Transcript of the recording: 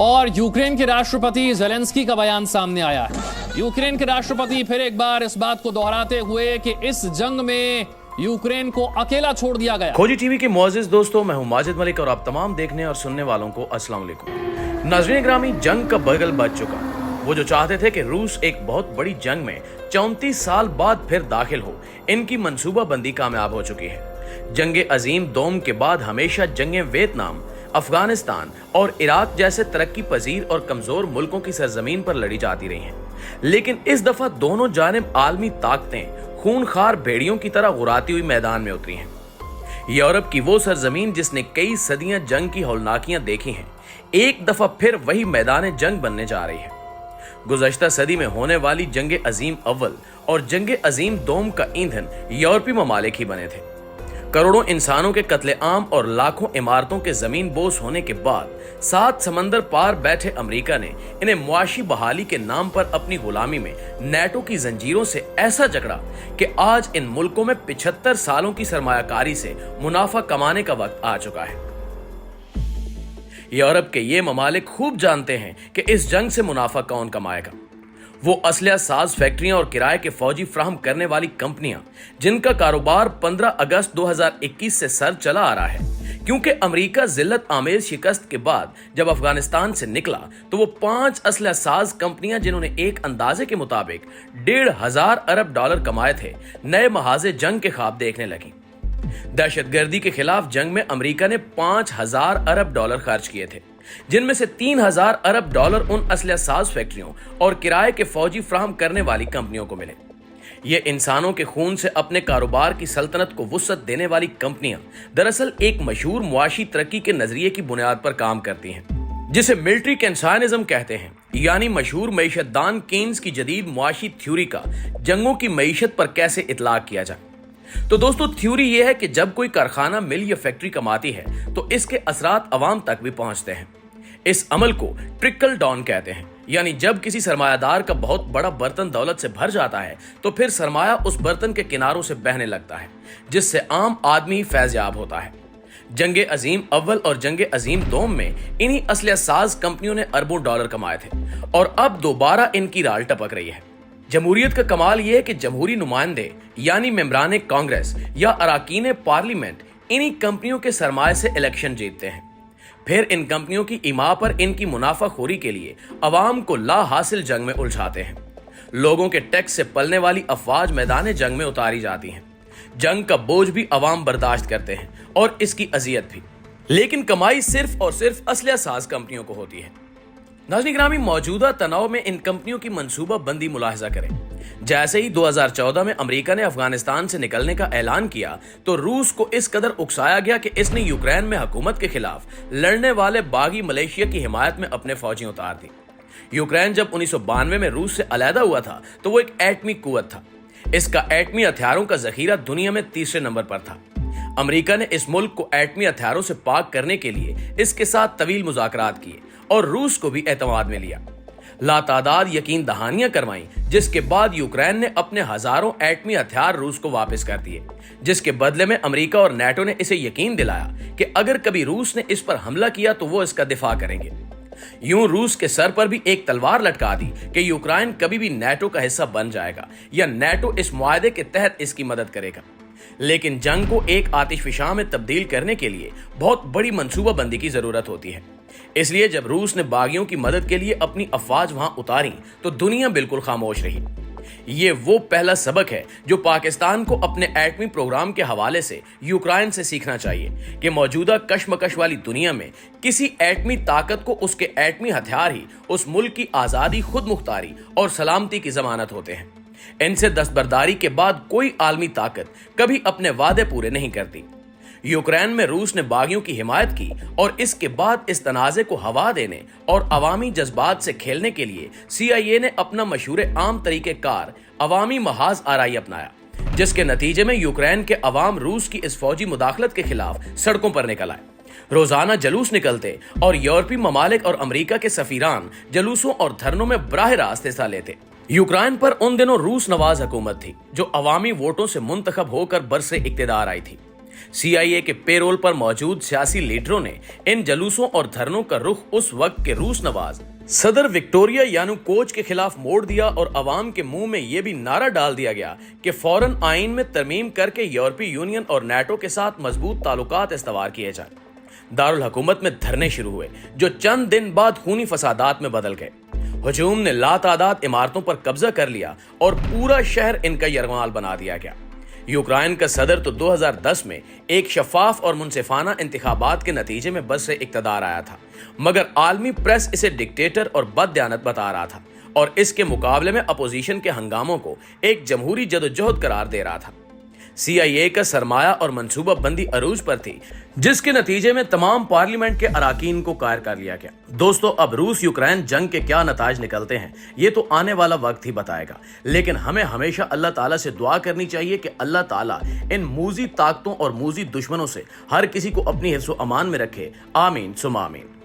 और यूक्रेन के राष्ट्रपति ज़ेलेंस्की का बयान सामने आया है। यूक्रेन के राष्ट्रपति फिर एक बार इस बात को दोहराते हुए कि इस जंग में यूक्रेन को अकेला छोड़ दिया गया। खोजी टीवी के मुअज़्ज़िज़ दोस्तों, मैं हूं माजिद मलिक और आप तमाम देखने और सुनने वालों को अस्सलाम वालेकुम। नाज़रीन ग्रामी, जंग का बगल बज चुका। वो जो चाहते थे कि रूस एक बहुत बड़ी जंग में 34 साल बाद फिर दाखिल हो, इनकी मंसूबाबंदी कामयाब हो चुकी है। जंगे अजीम दोम के बाद हमेशा जंगें वियतनाम, अफगानिस्तान और इराक जैसे तरक्की पजीर और कमजोर मुल्कों की सरजमीन पर लड़ी जाती रही हैं। लेकिन इस दफा दोनों जानिब आलमी ताकतें खूनखार भेड़ियों की तरह गुराती हुई मैदान में उतरी हैं। यूरोप की वो सरजमीन जिसने कई सदियां जंग की हौलनाकियां देखी हैं, एक दफा फिर वही मैदान जंग बनने जा रही है। गुज़श्ता सदी में होने वाली जंग अजीम अव्वल और जंग अजीम दोम का ईंधन यूरोपीय ममालिक ही बने थे। करोड़ों इंसानों के कत्लेआम और लाखों इमारतों के जमीन बोस होने के बाद 7 समंदर पार बैठे अमेरिका ने इन्हें मुआशी बहाली के नाम पर अपनी गुलामी में नेटो की जंजीरों से ऐसा जकड़ा कि आज इन मुल्कों में 75 सालों की सरमायाकारी से मुनाफा कमाने का वक्त आ चुका है। यूरोप के ये ममालिक खूब जानते हैं कि इस जंग से मुनाफा कौन कमाएगा। वो असलहा साज फैक्ट्रियां और किराए के फौजी फ्राहम करने वाली कंपनियां जिनका कारोबार 15 अगस्त 2021 से सर चला आ रहा है, क्योंकि अमेरिका जिल्लत आमेज शिकस्त के बाद जब अफगानिस्तान से निकला तो वो 5 असलहा साज कंपनियां जिन्होंने एक अंदाजे के मुताबिक $1,500 अरब कमाए थे, नए महाजे जंग के ख्वाब देखने लगी। दहशतगर्दी के खिलाफ जंग में अमेरिका ने $5,000 अरब खर्च किए थे, जिनमें से $3,000 अरब उन असलहा साज फैक्ट्रियों और किराए के फौजी फ्राहम करने वाली कंपनियों को मिले। ये इंसानों के खून से अपने कारोबार की सल्तनत को वुसअत देने वाली कंपनियां दरअसल एक मशहूर मुआशी तरक्की के नजरिए की बुनियाद पर काम करती हैं, जिसे मिलिट्री केंसानिज्म कहते हैं, यानी मशहूर मईशतदान कीन्स की जदीद मुआशी थ्योरी का जंगों की मईशत पर कैसे इतलाक किया जाए। तो दोस्तों, थ्योरी यह है कि जब कोई कारखाना, मिल या फैक्ट्री कमाती है तो इसके असरात अवाम तक भी पहुंचते हैं। इस अमल को ट्रिकल डाउन कहते हैं, यानी जब किसी सरमायादार का बहुत बड़ा बर्तन दौलत से भर जाता है तो फिर सरमाया उस बर्तन के किनारों से बहने लगता है, जिससे आम आदमी ही फैज़याब होता है। जंगे अजीम अव्वल और जंगे अजीम दोम में इन्हीं असलहा साज कंपनियों ने अरबों डॉलर कमाए थे और अब दोबारा इनकी राल टपक रही है। जमहूरियत का कमाल यह है कि जमहूरी नुमाइंदे यानी मेंबरान कांग्रेस या अराकीन पार्लियामेंट इन्हीं कंपनियों के सरमाए से इलेक्शन जीतते हैं। फिर इन कंपनियों की इमा पर इनकी मुनाफाखोरी के लिए अवाम को ला हासिल जंग में उलझाते हैं। लोगों के टैक्स से पलने वाली अफवाज मैदान जंग में उतारी जाती हैं। जंग का बोझ भी अवाम बर्दाश्त करते हैं और इसकी अजियत भी, लेकिन कमाई सिर्फ और सिर्फ असलहा साज कंपनियों को होती है। नाज़रीन ग्रामी, मौजूदा तनाव में इन कंपनियों की मंसूबा बंदी मुलाहिजा करें। जैसे ही 2014 में अमेरिका ने अफगानिस्तान से निकलने का ऐलान किया तो रूस को इस कदर उकसाया गया कि इसने यूक्रेन में हुकूमत के खिलाफ लड़ने वाले बागी मलेशिया की हिमायत में अपने फौजी उतार दी। यूक्रेन जब 1992 में रूस से अलहदा हुआ था तो वो एक एटमी कुव्वत था। इसका एटमी हथियारों का जखीरा दुनिया में 3रे नंबर पर था। अमेरिका ने इस मुल्क को एटमी हथियारों से पाक करने के लिए इसके साथ तवील मुज़ाकरात किए और रूस को भी एतमाद में लिया। लातादाद यकीन दहानियां करवाई, जिसके बाद यूक्रेन ने अपने हजारों एटमी हथियार रूस को वापस कर दिए, जिसके बदले में अमेरिका और नेटो ने इसे यकीन दिलाया कि अगर कभी रूस ने इस पर हमला किया तो वो इसका दिफा करेंगे। यूं रूस के सर पर भी एक तलवार लटका दी कि यूक्रेन कभी भी नेटो का हिस्सा बन जाएगा या नेटो इस मुआहदे के तहत इसकी मदद करेगा। लेकिन जंग को एक आतिशफिशां में तब्दील करने के लिए बहुत बड़ी मंसूबाबंदी की जरूरत होती है। इसलिए जब रूस ने बागियों की मदद के लिए अपनी अफवाज वहां उतारी तो दुनिया बिल्कुल खामोश रही। ये वो पहला सबक है जो पाकिस्तान को अपने एटमी प्रोग्राम के हवाले से यूक्रेन से सीखना चाहिए कि मौजूदा कशमकश वाली दुनिया में किसी एटमी ताकत को उसके एटमी हथियार ही उस मुल्क की आजादी, खुद मुख्तारी और सलामती की जमानत होते हैं। इनसे दस्तबरदारी के बाद कोई आलमी ताकत कभी अपने वादे पूरे नहीं करती। यूक्रेन में रूस ने बागियों की हिमायत की और इसके बाद इस तनाज़े को हवा देने और अवामी जज्बात से खेलने के लिए CIA ने अपना मशहूर आम तरीक़ेकार अवामी महाज आराई अपनाया, जिसके नतीजे में यूक्रेन के अवाम रूस की इस फौजी मुदाखलत के खिलाफ सड़कों पर निकल आए। रोजाना जलूस निकलते और यूरोपीय ममालिक और अमेरिका के सफीरान जलूसों और धरनों में बराह रास्त हिस्सा लेते। यूक्रेन पर उन दिनों रूस नवाज हुकूमत थी जो अवामी वोटों से मुंतखब होकर बरसे इक्तिदार आई थी। CIA के पेरोल पर मौजूद सियासी लीडरों ने इन जलूसों और धरनों का रुख उस वक्त के रूस नवाज सदर विक्टोरिया यानुकोविच के खिलाफ मोड़ दिया और अवाम के मुंह में यह भी नारा डाल दिया गया कि फौरन आइन में तरमीम करके यूरोपीय यूनियन और नाटो के साथ मजबूत ताल्लुकात इस्तवार किए जाए। दारुल हुकूमत में धरने शुरू हुए जो चंद दिन बाद खूनी फसादात में बदल गए। हुजूम ने लातादाद इमारतों पर कब्जा कर लिया और पूरा शहर इनका यरगमाल बना दिया गया। यूक्रेन का सदर तो 2010 में एक शफाफ और मुनसिफाना इंतखाबात के नतीजे में बस से इक्तदार आया था, मगर आलमी प्रेस इसे डिक्टेटर और बददियानत बता रहा था और इसके मुकाबले में अपोजिशन के हंगामों को एक जमहूरी जदोजहद करार दे रहा था। CIA का सरमाया और मंसूबा बंदी अरूज पर थी, जिसके नतीजे में तमाम पार्लियामेंट के अराकीन को कायर कर लिया गया। दोस्तों, अब रूस यूक्रेन जंग के क्या नताज निकलते हैं ये तो आने वाला वक्त ही बताएगा, लेकिन हमें हमेशा अल्लाह ताला से दुआ करनी चाहिए कि अल्लाह ताला इन मूजी ताकतों और मूजी दुश्मनों से हर किसी को अपनी हिफ्ज़-ओ-अमान में रखे। आमीन सुमा आमीन।